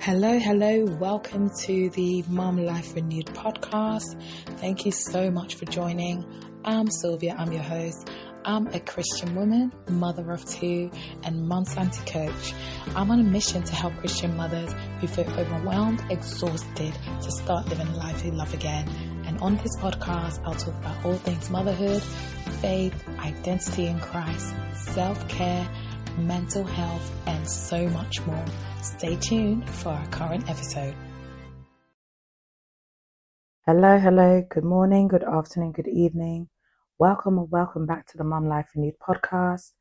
Hello. Welcome to the Mum Life Renewed podcast. Thank you so much for joining. I'm Sylvia, I'm your host. I'm a Christian woman, mother of two, and mum Santi coach. I'm on a mission to help Christian mothers who feel overwhelmed, exhausted, to start living life they love again. And on this podcast, I'll talk about all things motherhood, faith, identity in Christ, self-care, mental health, and so much more. Stay tuned for our current episode. Hello. Good morning, good afternoon, good evening. Welcome back to the Mum Life Renewed podcast.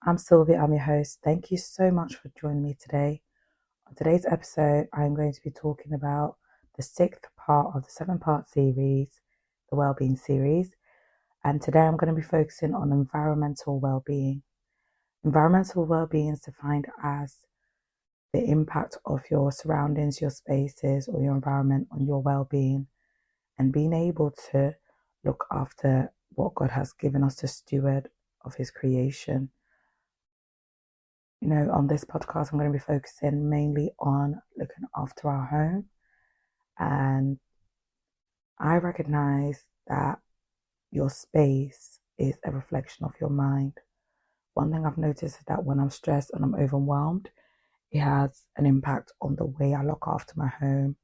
I'm Sylvia, I'm your host. Thank you so much for joining me today. On today's episode, I'm going to be talking about the 6th part of the 7-part series, the Wellbeing Series. And today I'm going to be focusing on environmental well-being. Environmental well-being is defined as the impact of your surroundings, your spaces, or your environment on your well-being, and being able to look after what God has given us to steward of His creation. On this podcast, I'm going to be focusing mainly on looking after our home. And I recognize that your space is a reflection of your mind. One thing I've noticed is that when I'm stressed and I'm overwhelmed, it has an impact on the way I look after my home.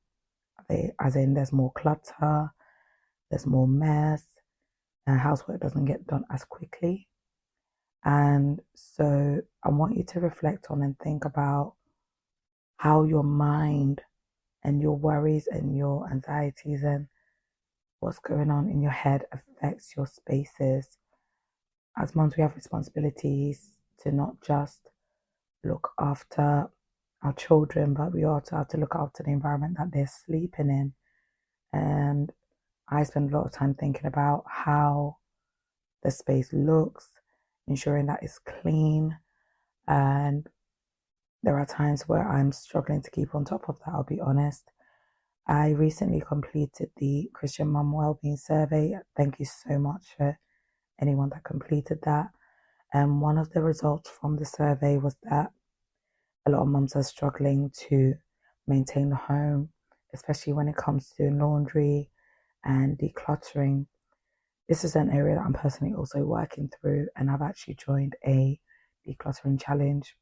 As in, there's more clutter, there's more mess, and housework doesn't get done as quickly. And so I want you to reflect on and think about how your mind and your worries and your anxieties and what's going on in your head affects your spaces. As moms, we have responsibilities to not just look after our children, but we also have to look after the environment that they're sleeping in. And I spend a lot of time thinking about how the space looks, ensuring that it's clean. And there are times where I'm struggling to keep on top of that, I'll be honest. I recently completed the Christian Mum Wellbeing Survey. Thank you so much for anyone that completed that. And one of the results from the survey was that a lot of mums are struggling to maintain the home, especially when it comes to laundry and decluttering. This is an area that I'm personally also working through, and I've actually joined a decluttering challenge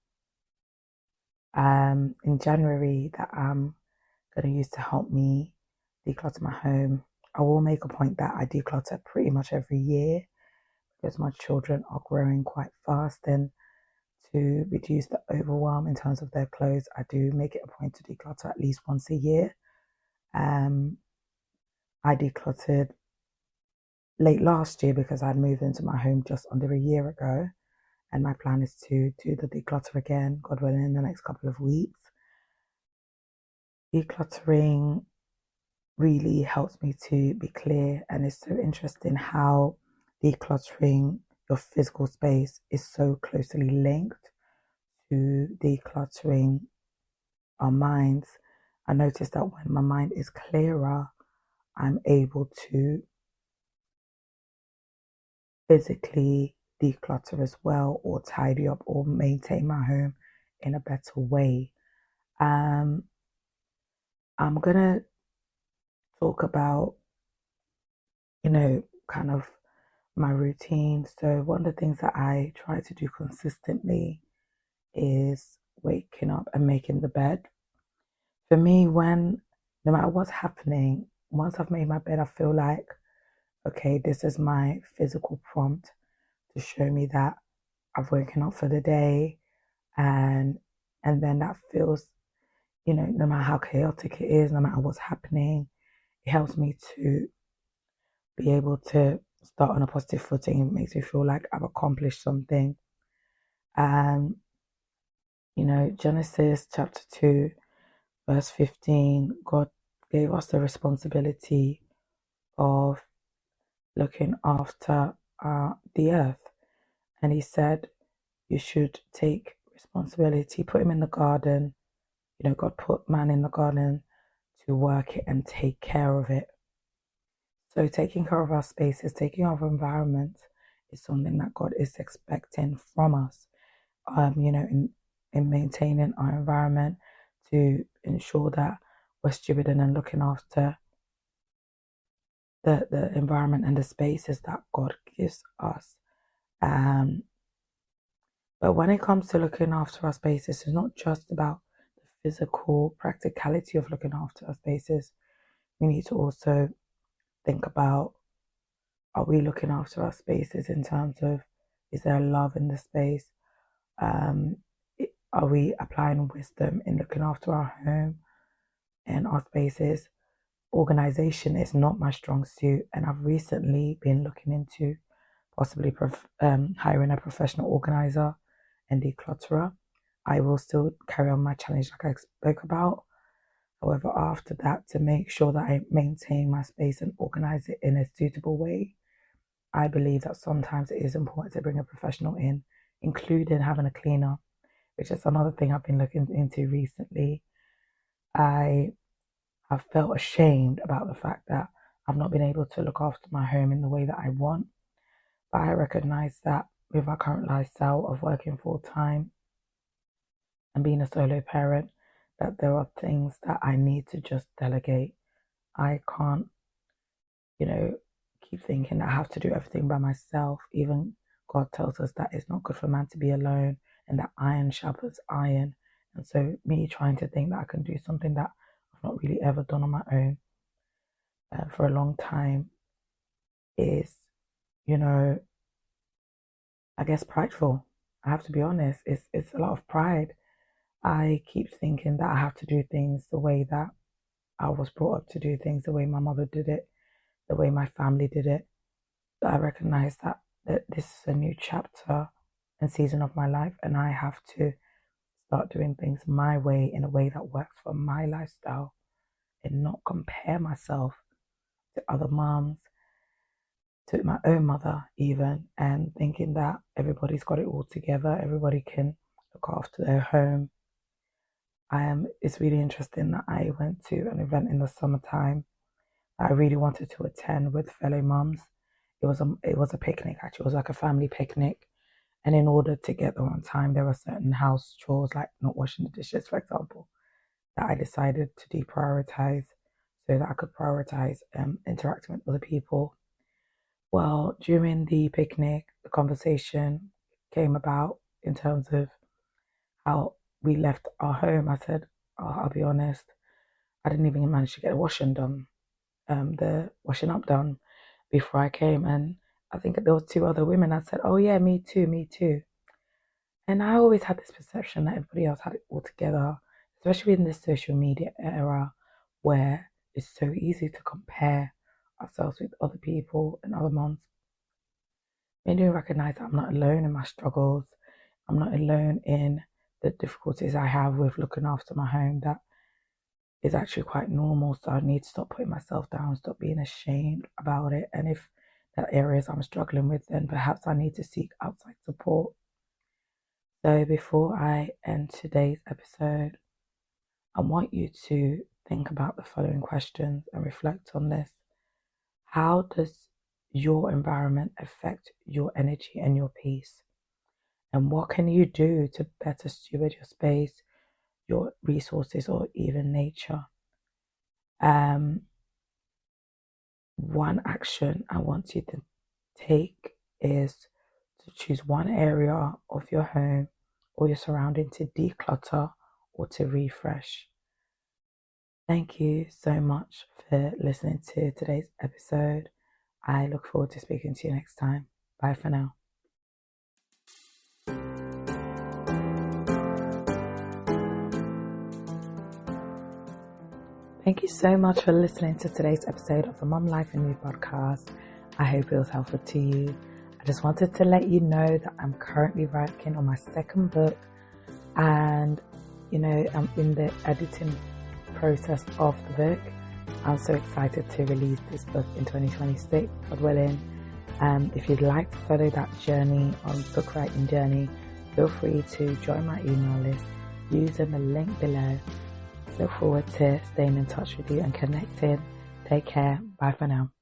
in January that I'm going to use to help me declutter my home. I will make a point that I declutter pretty much every year because my children are growing quite fast, and to reduce the overwhelm in terms of their clothes, I do make it a point to declutter at least once a year. I decluttered late last year because I'd moved into my home just under a year ago, and my plan is to do the declutter again, God willing, in the next couple of weeks. Decluttering really helps me to be clear, and it's so interesting how decluttering your physical space is so closely linked to decluttering our minds. I noticed that when my mind is clearer, I'm able to physically declutter as well, or tidy up, or maintain my home in a better way. I'm gonna talk about, kind of my routine. So one of the things that I try to do consistently is waking up and making the bed. For me, no matter what's happening, once I've made my bed, I feel like, okay, this is my physical prompt to show me that I've woken up for the day, and then that feels, no matter how chaotic it is, no matter what's happening, it helps me to be able to start on a positive footing. It makes me feel like I've accomplished something. Genesis chapter 2, verse 15, God gave us the responsibility of looking after the earth. And He said, you should take responsibility, put him in the garden. God put man in the garden to work it and take care of it. So taking care of our spaces, taking care of our environment is something that God is expecting from us. In maintaining our environment, to ensure that we're stewarding and looking after the environment and the spaces that God gives us. But when it comes to looking after our spaces, it's not just about the physical practicality of looking after our spaces. We need to also think about, are we looking after our spaces in terms of, is there love in the space? Are we applying wisdom in looking after our home and our spaces? Organization is not my strong suit, and I've recently been looking into possibly hiring a professional organizer and declutterer. I will still carry on my challenge like I spoke about. However, after that, to make sure that I maintain my space and organize it in a suitable way, I believe that sometimes it is important to bring a professional in, including having a cleaner, which is another thing I've been looking into recently. I have felt ashamed about the fact that I've not been able to look after my home in the way that I want. But I recognize that with my current lifestyle of working full time and being a solo parent, that there are things that I need to just delegate. I can't, keep thinking that I have to do everything by myself. Even God tells us that it's not good for man to be alone and that iron sharpens iron. And so me trying to think that I can do something that I've not really ever done on my own for a long time is, I guess prideful. I have to be honest. It's a lot of pride. I keep thinking that I have to do things the way that I was brought up to do things, the way my mother did it, the way my family did it. But I recognize that this is a new chapter and season of my life, and I have to start doing things my way in a way that works for my lifestyle and not compare myself to other moms, to my own mother even, and thinking that everybody's got it all together, everybody can look after their home. It's really interesting that I went to an event in the summertime that I really wanted to attend with fellow mums. It was a picnic actually. It was like a family picnic, and in order to get there on time, there were certain house chores like not washing the dishes, for example, that I decided to deprioritize so that I could prioritize interacting with other people. Well, during the picnic, the conversation came about in terms of how we left our home. I said, I'll be honest, I didn't even manage to get the washing up done before I came. And I think there were two other women. I said, oh yeah, me too. And I always had this perception that everybody else had it all together, especially in this social media era where it's so easy to compare ourselves with other people and other moms. Made me recognize that I'm not alone in my struggles. I'm not alone in the difficulties I have with looking after my home. That is actually quite normal. So I need to stop putting myself down, stop being ashamed about it. And if there are areas I'm struggling with, then perhaps I need to seek outside support. So before I end today's episode, I want you to think about the following questions and reflect on this. How does your environment affect your energy and your peace? And what can you do to better steward your space, your resources, or even nature? One action I want you to take is to choose one area of your home or your surrounding to declutter or to refresh. Thank you so much for listening to today's episode. I look forward to speaking to you next time. Bye for now. Thank you so much for listening to today's episode of the Mum Life and You podcast. I hope it was helpful to you. I just wanted to let you know that I'm currently working on my second book, and I'm in the editing process of the book. I'm so excited to release this book in 2026, God willing. If you'd like to follow that journey on book writing journey, feel free to join my email list using the link below. Look forward to staying in touch with you and connecting. Take care. Bye for now.